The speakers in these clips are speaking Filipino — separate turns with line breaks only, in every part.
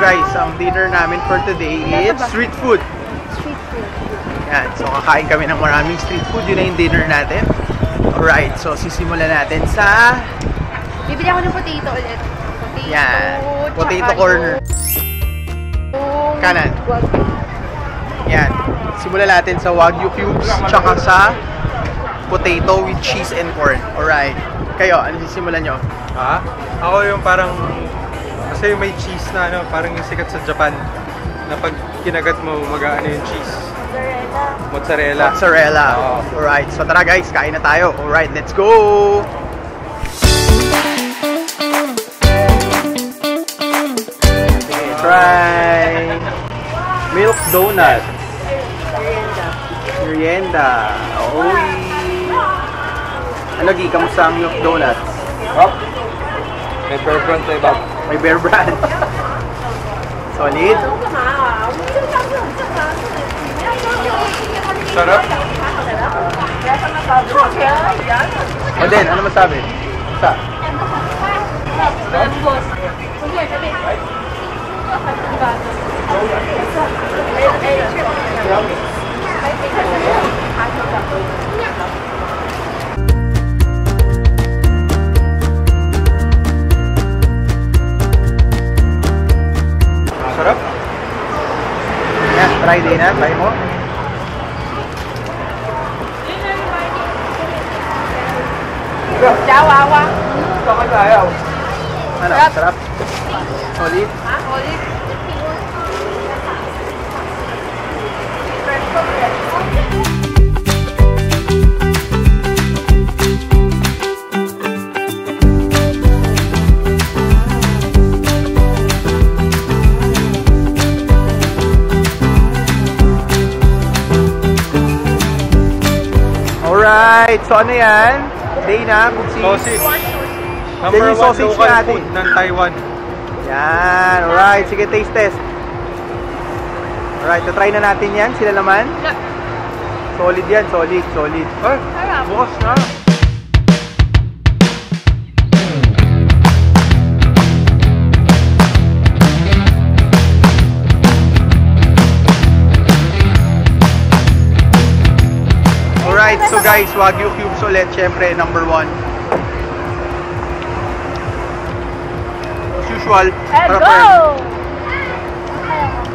guys, ang dinner namin for today is street food.
Street food.
Yan, so kakain kami ng maraming street food. Yun na yung dinner natin. Alright, so sisimulan natin sa...
Bibili ako ng potato ulit. Potato.
Yan, potato corner. Kanan. Yan, simulan natin sa Wagyu cubes tsaka sa potato with cheese and corn. Alright, kayo, ano sisimulan nyo?
Ha? Ako yung parang, kasi may cheese na ano, parang yung sikat sa Japan na pag kinagat mo, mag-ano yung cheese. Mozzarella.
Mozzarella.
Oh.
Alright, so tara guys, kain na tayo. Alright, let's go! Okay, try milk donut. Merienda. Oy! Ano, Gi? Kamusta ang milk donut?
Oh. May bear brand tayo ba?
May bear brand. Solid.
Sarap.
O din, ano masabi? Isa.
Sarap.
Yan, try din na. Try mo.
Jawawa.
Ano? Sarap? Solid?
Ha? Olive?
Alright, so ano yan? Dana, kutsi.
Sausage.
Yan
Number
yung
1
sausage
local
natin.
food ng Taiwan.
Yan, alright. Sige, taste test. Alright, try na natin yan. Sila naman. Solid yan, solid, solid.
Ay, bukas na.
Alright, so guys, Wagyu cubes ulit. Siyempre, number 1. As usual.
Let's
harap
go!
yan.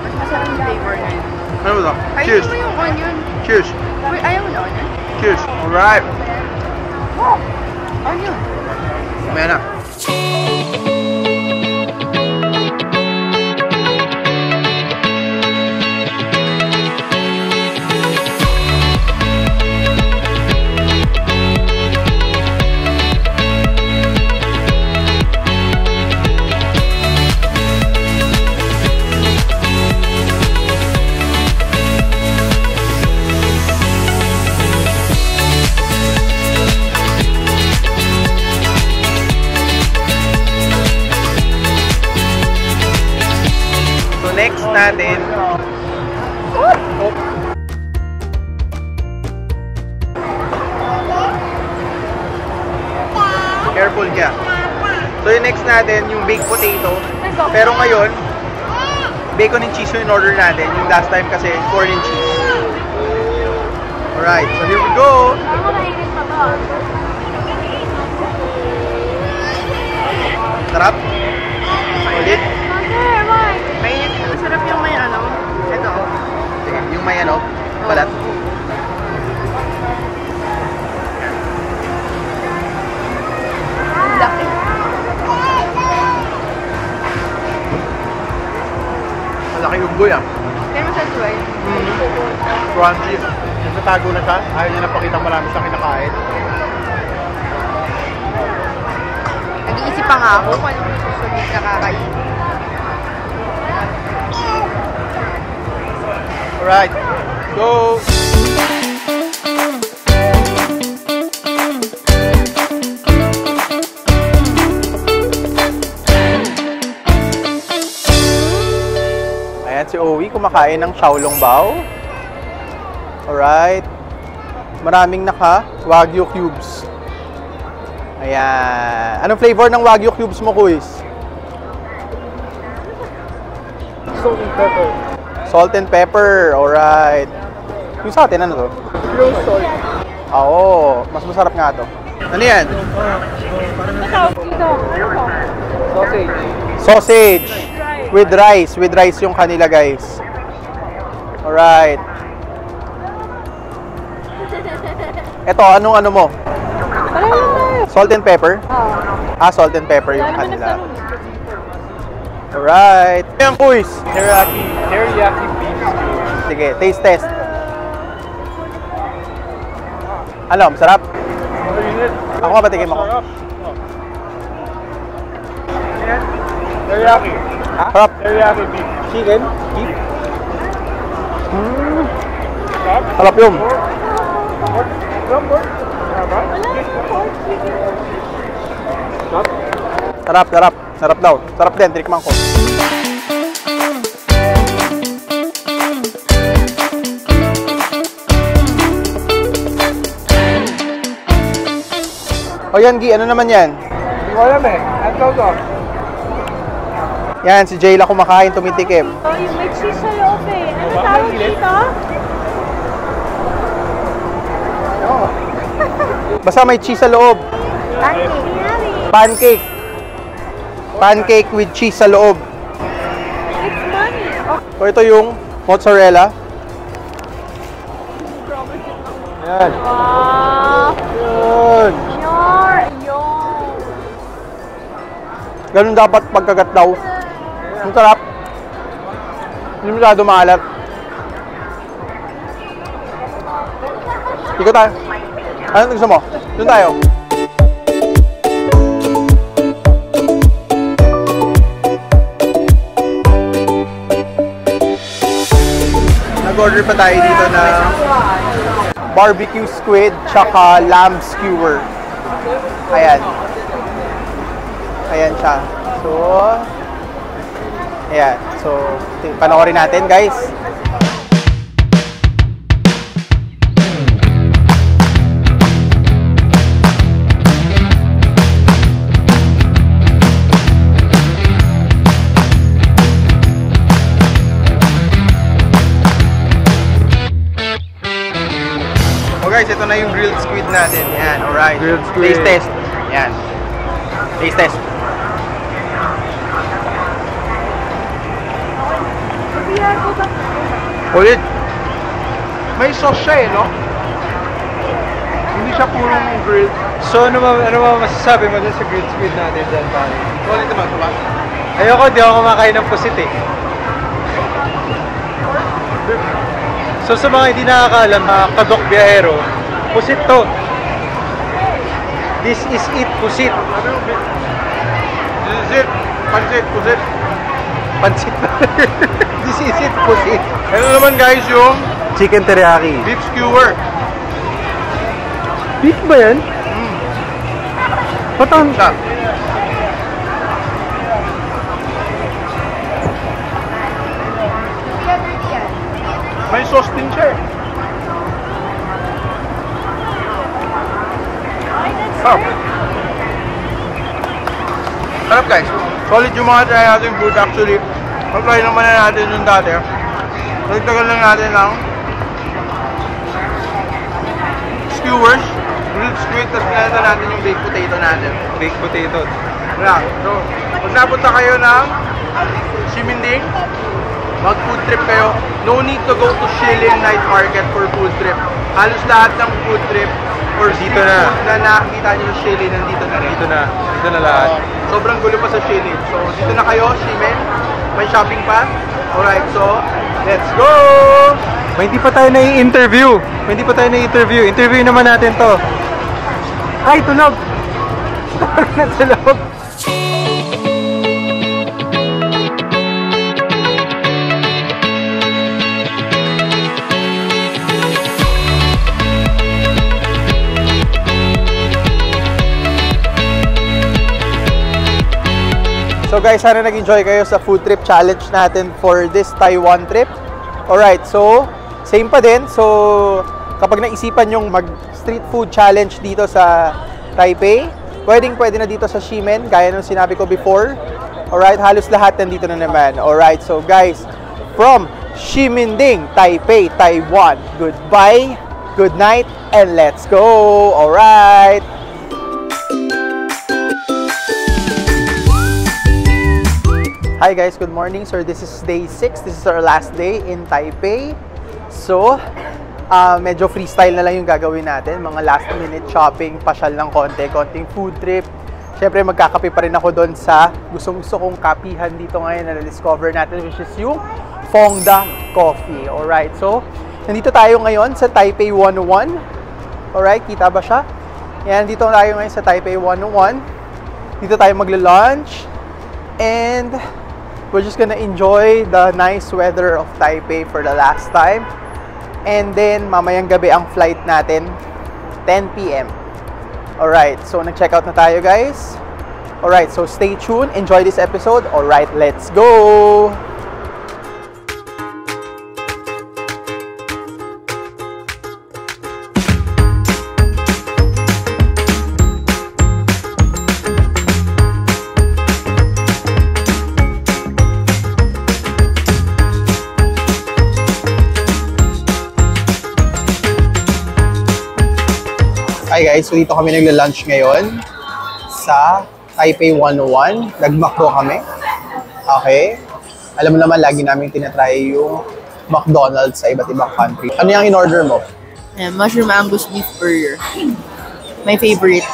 Mas masarap yung flavor na yun.
Ano ba ito?
Ayun
Cheers.
mo yung onion.
Cheers.
Wait, ayaw mo na onion?
Cheers. Alright.
Onion.
Mamaya na. Next natin. Careful ka. So yung next natin, yung baked potato. Pero ngayon, bacon and cheese yung in-order natin. Yung last time kasi, corn and cheese. Alright, so here we go. Sarap. Ulit.
Mainit. Masarap yung may ano. Ito.
Sige, yung may ano, balat.
Laki.
Malaki yung buya.
Kaya mo siya try.
Crunchy. Nagtatago na siya. Ayaw niya napakita marami sa kinakain.
Nag-iisip pa nga ako kung anong susunod na kakain.
Alright, go! Ayan si Owie, kumakain ng xiaolongbao. Alright. Maraming Wagyu cubes. Ayan. Anong flavor ng Wagyu cubes mo, Kuis?
salt and pepper.
Salt and pepper, alright. Yung sa atin, ano to?
Low salt.
Oo, mas masarap nga to. Ano yan?
Sausage.
Sausage. With rice. With rice yung kanila, guys. Alright. Ito, anong ano mo? Salt and pepper? Salt and pepper yung kanila. Alright. Ayan, boys.
Teriyaki beef stew.
Sige, taste test. Ano, masarap? Ako nga, patikim ako.
Teriyaki.
Sarap.
Teriyaki beef. Chicken? Beef?
Sarap yun. Sarap, sarap. Sarap daw. Sarap din, tinikman ko. O yan, Gi, ano naman yan?
Hindi ko alam eh. Ano to?
Yan, si Jayla kumakain, tumitikim.
Oh, yung may cheese sa loob eh. Ano tawag dito?
Basta may cheese sa loob.
Pancake.
Pancake. Pancake with cheese sa loob.
It's money.
So ito yung mozzarella. Yan.
Wow.
Yun.
Yun.
Ganun dapat pagkagat daw. Ang sarap. Hindi masyado maalat. Ikot tayo. Ano gusto mo? Doon tayo. Nag-order pa tayo dito ng barbecue squid tsaka lamb skewer. Ayan. Ayan siya. So, ayan. So, panoorin natin, guys. Guys, ito na yung grilled squid natin. Yan, alright.
Grilled squid.
Taste test. Yan. Taste test. Ulit. May sauce siya eh, no? Hindi siya purong grilled.
So, ano ba masasabi mo dun sa grilled squid natin dyan, pare?
Ulit naman, diba?
Ayoko, di ako kumakain ng pusit eh. So sa mga hindi nakakaalam, mga kadok biyahero, pusit to. This is it, pusit.
This is it. Pansit, pusit.
Pansit. This is it, pusit.
Ito naman guys yung
Chicken teriyaki.
beef skewer.
Beef ba yan? Patan.
Siya. May sauce din siya eh. Sarap. Sarap guys. Solid yung mga try natin food actually. Mag-try naman na natin yung dati. Nagtagal lang natin ng skewers, grilled squid, tapos pinalita natin yung baked potato natin.
Baked potato.
Wala. So, pag napunta kayo ng Siminding, mag-food trip kayo, no need to go to Shilin Night Market for food trip. Halos lahat ng food trip or
Dito na.
food na nakikita nyo yung Shilin, nandito na rin.
Dito na lahat.
Sobrang gulo pa sa Shilin. So, dito na kayo, Shimen. May shopping pa. Alright, so, let's go!
May hindi pa tayo na-interview. Interview naman natin to. Ay, tunog! Nasa loob.
So guys, sana nag-enjoy kayo sa food trip challenge natin for this Taiwan trip. Alright, so same pa din. So kapag naisipan yung mag-street food challenge dito sa Taipei, pwede na dito sa Ximen, gaya ng sinabi ko before. Alright, halos lahat nandito na naman. Alright, so guys, from Ximending, Taipei, Taiwan, goodbye, good night, and let's go! Alright! Hi guys, good morning. So this is day 6. This is our last day in Taipei. So, medyo freestyle na lang yung gagawin natin. Mga last minute shopping, pasyal ng konting food trip. Siyempre magkakape pa rin ako doon sa gusto kong kapihan dito ngayon na na-discover natin, which is yung Fongda Coffee. Alright, so nandito tayo ngayon sa Taipei 101. Alright, kita ba siya? Yan, dito tayo ngayon sa Taipei 101. Dito tayo magla-lunch. And we're just gonna enjoy the nice weather of Taipei for the last time. And then, mamayang gabi ang flight natin, 10 p.m. Alright, so nag-check out na tayo guys. Alright, so stay tuned, enjoy this episode. Alright, let's go! Hi guys, so dito kami nagla-lunch ngayon sa Taipei 101. Nag-McDo kami. Okay. Alam mo naman, lagi namin tinatry yung McDonald's sa iba't ibang country. Ano yung in-order mo?
Mushroom Angus beef burger. My favorite.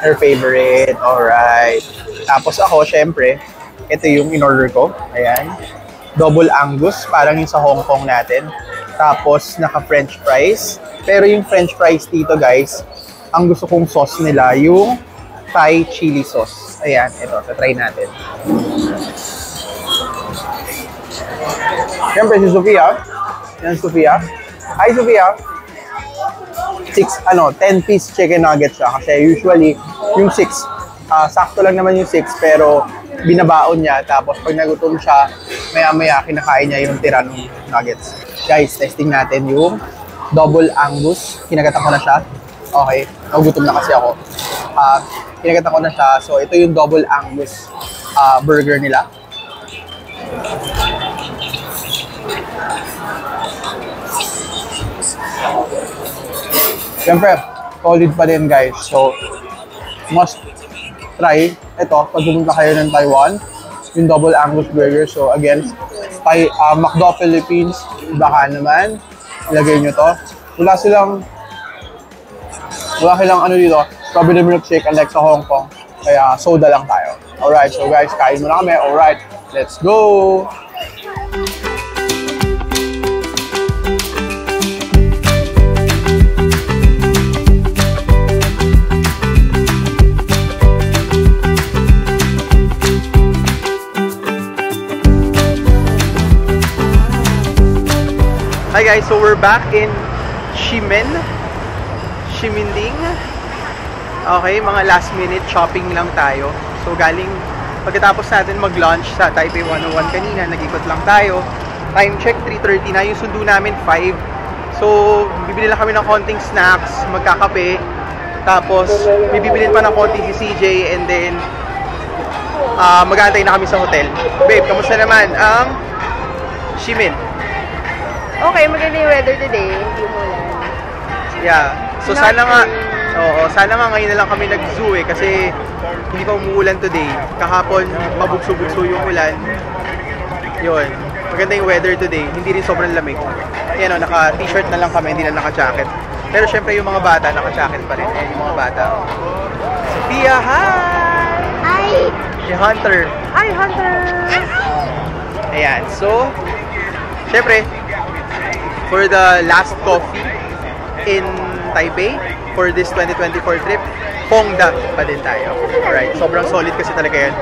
Her favorite. Alright. Tapos ako, syempre, ito yung in-order ko. Ayan. Double Angus, parang yung sa Hong Kong natin. Tapos, naka-French fries. Pero yung French fries dito, guys, ang gusto kong sauce nila, yung Thai chili sauce. Ayan, ito, try natin. Siyempre, si Sofia. Yan, Sofia. Hi, Sofia. 10-piece chicken nuggets siya. Kasi usually, yung 6, sakto lang naman yung 6, pero binabaon niya. Tapos, pag nagutom siya, maya-maya, kinakain niya yung tira ng nuggets. Guys, testing natin yung Double Angus. Kinagatan ko na siya. Okay, nagugutom na kasi ako. Kinagatan ko na siya. So, ito yung Double Angus burger nila. Siyempre, solid pa din guys. So, must try. Ito, pag pumunta kayo ng Taiwan, yung Double Angus burger. So, again, McDo Philippines, baka naman, ilagay nyo to. Wala silang ano dito, strawberry milkshake unlike sa Hong Kong. Kaya soda lang tayo. Alright, so guys, kain muna kami. Alright, let's go! Hi guys, so we're back in Ximending. Okay, mga last minute shopping lang tayo. So pagkatapos natin mag-lunch sa Taipei 101 kanina, nag-ikot lang tayo. Time check, 3:30 na. Yung sundo namin, 5. So, bibili lang kami ng konting snacks, magkakape. Tapos, may bibilin pa ng konti si CJ and then mag-aantay na kami sa hotel. Babe, kamusta naman ang Ximen?
Okay, maganda yung weather today. Hindi umulan.
Yeah. So sana nga ngayon na lang kami nag-zoo kasi hindi pa umuulan today. Kahapon mabugso-bugso yung ulan. Yun. Maganda yung weather today. Hindi rin sobrang lamig. Ayan o, naka-t-shirt na lang kami, hindi na naka-jacket. Pero syempre yung mga bata, naka-jacket pa rin. Ayan yung mga bata. Sophia, hi!
Hi!
Si Hunter. Hi, Hunter! Ayan, so syempre, for the last coffee in Taipei for this 2024 trip, Fongda pa din tayo. Alright, sobrang solid kasi talaga yan.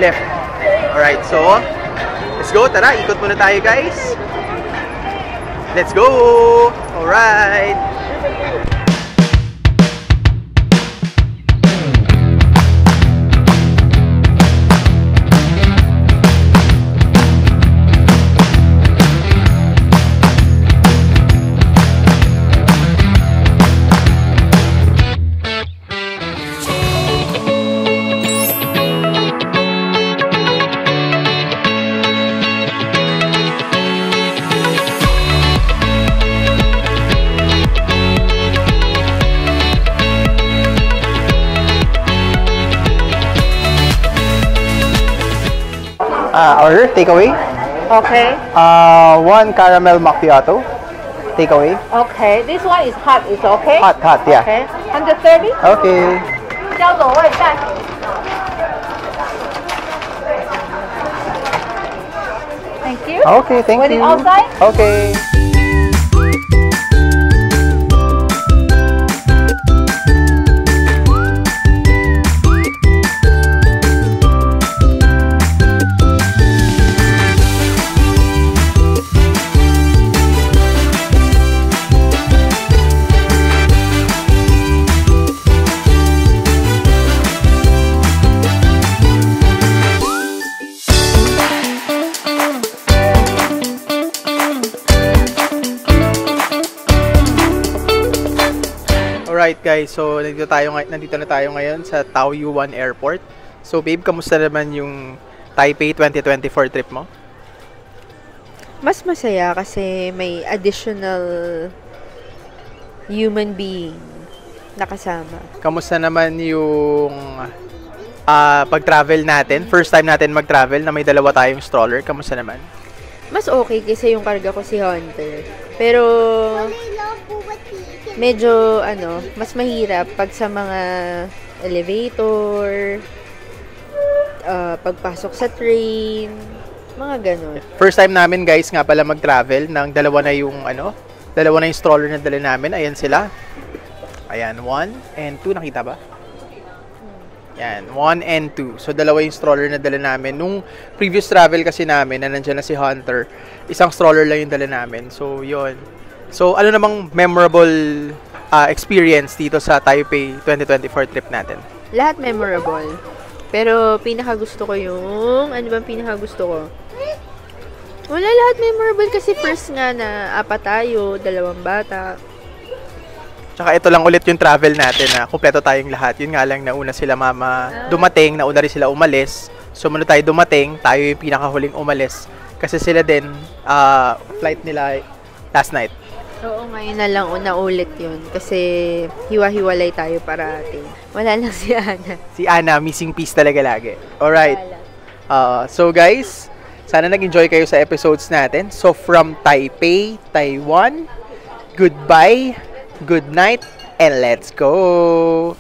Left. Alright, so let's go. Tara, ikot muna tayo guys. Let's go! Alright. Order, takeaway.
Okay.
One caramel macchiato, takeaway.
Okay. This one is hot. It's okay.
Hot, yeah.
Okay. 130.
Okay.
交走位带。Thank you.
Okay, thank
Waiting
you.
outside?
Okay. Alright guys, so nandito na tayo ngayon sa Taoyuan Airport. So babe, kamusta naman yung Taipei 2024 trip mo?
Mas masaya kasi may additional human being nakasama.
Kamusta naman yung pag-travel natin? First time natin mag-travel na may dalawa tayong stroller. Kamusta naman?
Mas okay kasi yung karga ko si Hunter. Pero medyo mas mahirap pag sa mga elevator, pagpasok sa train, mga ganun.
First time namin guys nga pala mag-travel nang dalawa na yung stroller na dala namin. Ayan sila. Ayan, 1 and 2, nakita ba? Yan, 1 and 2. So, dalawa yung stroller na dala namin. Nung previous travel kasi namin, na nandiyan na si Hunter, isang stroller lang yung dala namin. So, yun. So, ano namang memorable experience dito sa Taipei 2024 trip natin?
Lahat memorable. Pero, pinakagusto ko yung... Ano bang pinakagusto ko? Wala, lahat memorable kasi first nga na 4 tayo, 2 bata.
Tsaka ito lang ulit yung travel natin na kumpleto tayong lahat. Yun nga lang, nauna sila mama dumating, nauna rin sila umalis. Sumunod tayo dumating, tayo yung pinakahuling umalis. Kasi sila din, flight nila last night.
Oo, ngayon na lang naulit yun. Kasi hiwa-hiwalay tayo parating. Wala lang si Ana.
Si Ana, missing piece talaga lagi. Alright. So guys, sana nag-enjoy kayo sa episodes natin. So from Taipei, Taiwan, goodbye, good night, and let's go!